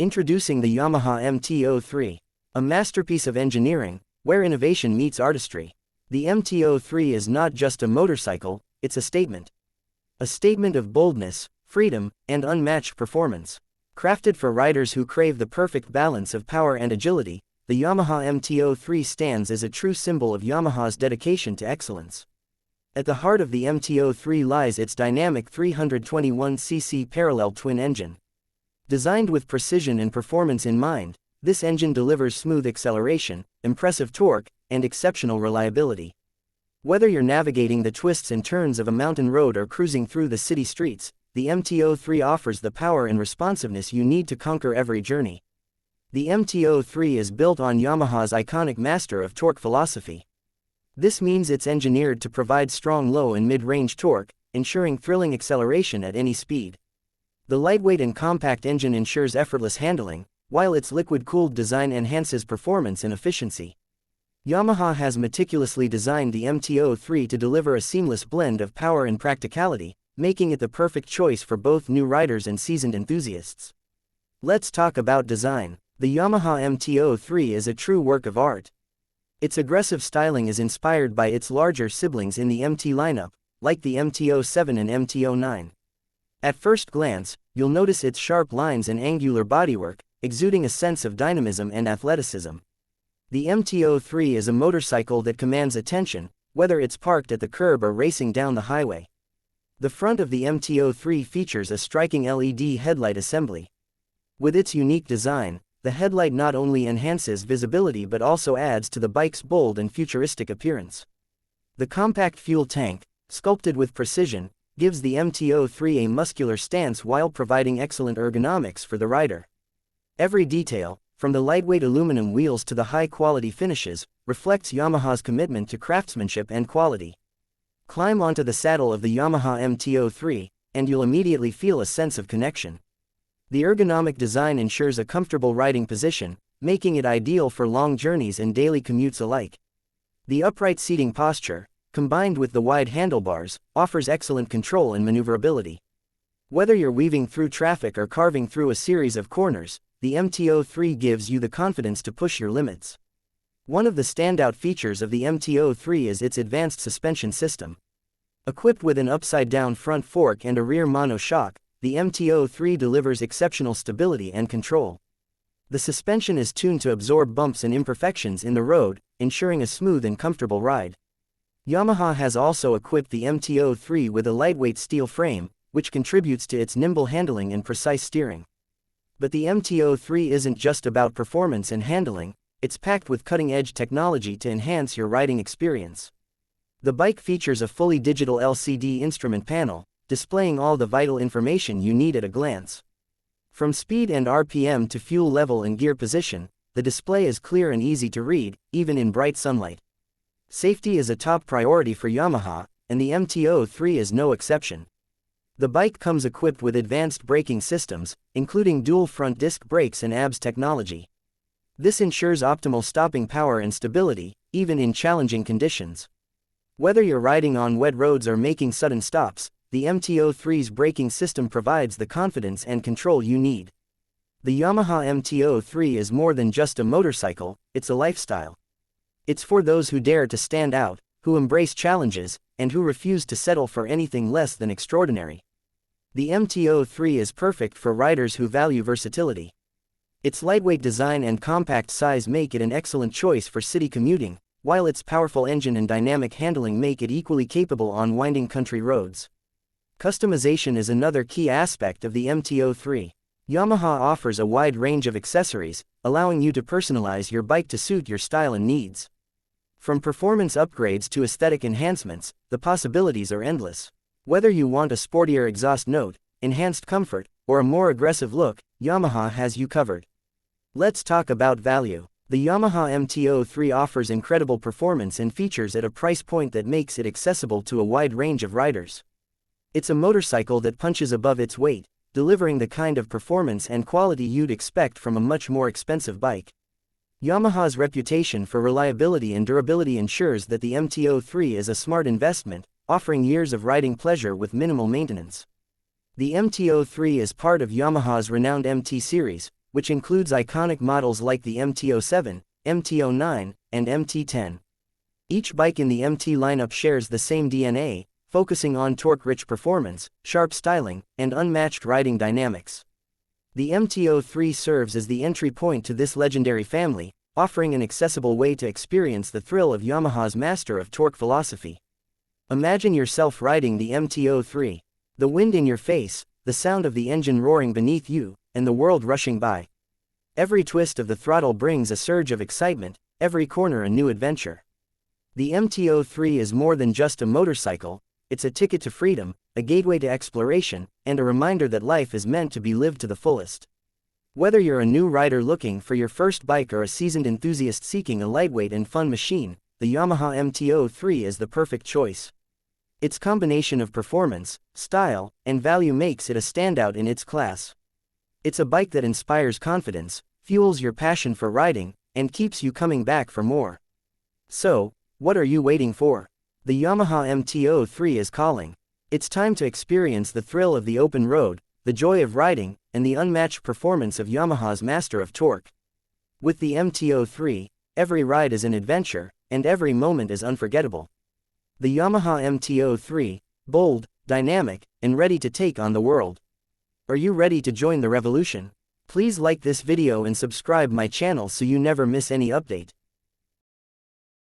Introducing the Yamaha MT-03, a masterpiece of engineering, where innovation meets artistry. The MT-03 is not just a motorcycle, it's a statement. A statement of boldness, freedom, and unmatched performance. Crafted for riders who crave the perfect balance of power and agility, the Yamaha MT-03 stands as a true symbol of Yamaha's dedication to excellence. At the heart of the MT-03 lies its dynamic 321cc parallel twin engine. Designed with precision and performance in mind, this engine delivers smooth acceleration, impressive torque, and exceptional reliability. Whether you're navigating the twists and turns of a mountain road or cruising through the city streets, the MT-03 offers the power and responsiveness you need to conquer every journey. The MT-03 is built on Yamaha's iconic master of torque philosophy. This means it's engineered to provide strong low and mid-range torque, ensuring thrilling acceleration at any speed. The lightweight and compact engine ensures effortless handling, while its liquid-cooled design enhances performance and efficiency. Yamaha has meticulously designed the MT-03 to deliver a seamless blend of power and practicality, making it the perfect choice for both new riders and seasoned enthusiasts. Let's talk about design. The Yamaha MT-03 is a true work of art. Its aggressive styling is inspired by its larger siblings in the MT lineup, like the MT-07 and MT-09. At first glance, you'll notice its sharp lines and angular bodywork, exuding a sense of dynamism and athleticism. The MT-03 is a motorcycle that commands attention, whether it's parked at the curb or racing down the highway. The front of the MT-03 features a striking LED headlight assembly. With its unique design, the headlight not only enhances visibility but also adds to the bike's bold and futuristic appearance. The compact fuel tank, sculpted with precision, gives the MT-03 a muscular stance while providing excellent ergonomics for the rider. Every detail, from the lightweight aluminum wheels to the high-quality finishes, reflects Yamaha's commitment to craftsmanship and quality. Climb onto the saddle of the Yamaha MT-03, and you'll immediately feel a sense of connection. The ergonomic design ensures a comfortable riding position, making it ideal for long journeys and daily commutes alike. The upright seating posture, combined with the wide handlebars, offers excellent control and maneuverability. Whether you're weaving through traffic or carving through a series of corners, the MT-03 gives you the confidence to push your limits. One of the standout features of the MT-03 is its advanced suspension system. Equipped with an upside-down front fork and a rear monoshock, the MT-03 delivers exceptional stability and control. The suspension is tuned to absorb bumps and imperfections in the road, ensuring a smooth and comfortable ride. Yamaha has also equipped the MT-03 with a lightweight steel frame, which contributes to its nimble handling and precise steering. But the MT-03 isn't just about performance and handling, it's packed with cutting-edge technology to enhance your riding experience. The bike features a fully digital LCD instrument panel, displaying all the vital information you need at a glance. From speed and RPM to fuel level and gear position, the display is clear and easy to read, even in bright sunlight. Safety is a top priority for Yamaha, and the MT-03 is no exception. The bike comes equipped with advanced braking systems, including dual front disc brakes and ABS technology. This ensures optimal stopping power and stability, even in challenging conditions. Whether you're riding on wet roads or making sudden stops, the MT-03's braking system provides the confidence and control you need. The Yamaha MT-03 is more than just a motorcycle, it's a lifestyle. It's for those who dare to stand out, who embrace challenges, and who refuse to settle for anything less than extraordinary. The MT-03 is perfect for riders who value versatility. Its lightweight design and compact size make it an excellent choice for city commuting, while its powerful engine and dynamic handling make it equally capable on winding country roads. Customization is another key aspect of the MT-03. Yamaha offers a wide range of accessories, allowing you to personalize your bike to suit your style and needs. From performance upgrades to aesthetic enhancements, the possibilities are endless. Whether you want a sportier exhaust note, enhanced comfort, or a more aggressive look, Yamaha has you covered. Let's talk about value. The Yamaha MT-03 offers incredible performance and features at a price point that makes it accessible to a wide range of riders. It's a motorcycle that punches above its weight, delivering the kind of performance and quality you'd expect from a much more expensive bike. Yamaha's reputation for reliability and durability ensures that the MT-03 is a smart investment, offering years of riding pleasure with minimal maintenance. The MT-03 is part of Yamaha's renowned MT series, which includes iconic models like the MT-07, MT-09, and MT-10. Each bike in the MT lineup shares the same DNA, focusing on torque-rich performance, sharp styling, and unmatched riding dynamics. The MT-03 serves as the entry point to this legendary family, offering an accessible way to experience the thrill of Yamaha's master of torque philosophy. Imagine yourself riding the MT-03. The wind in your face, the sound of the engine roaring beneath you, and the world rushing by. Every twist of the throttle brings a surge of excitement, every corner a new adventure. The MT-03 is more than just a motorcycle, it's a ticket to freedom, a gateway to exploration, and a reminder that life is meant to be lived to the fullest. Whether you're a new rider looking for your first bike or a seasoned enthusiast seeking a lightweight and fun machine, the Yamaha MT-03 is the perfect choice. Its combination of performance, style, and value makes it a standout in its class. It's a bike that inspires confidence, fuels your passion for riding, and keeps you coming back for more. So, what are you waiting for? The Yamaha MT-03 is calling. It's time to experience the thrill of the open road, the joy of riding, and the unmatched performance of Yamaha's master of torque. With the MT-03, every ride is an adventure, and every moment is unforgettable. The Yamaha MT-03, bold, dynamic, and ready to take on the world. Are you ready to join the revolution? Please like this video and subscribe my channel so you never miss any update.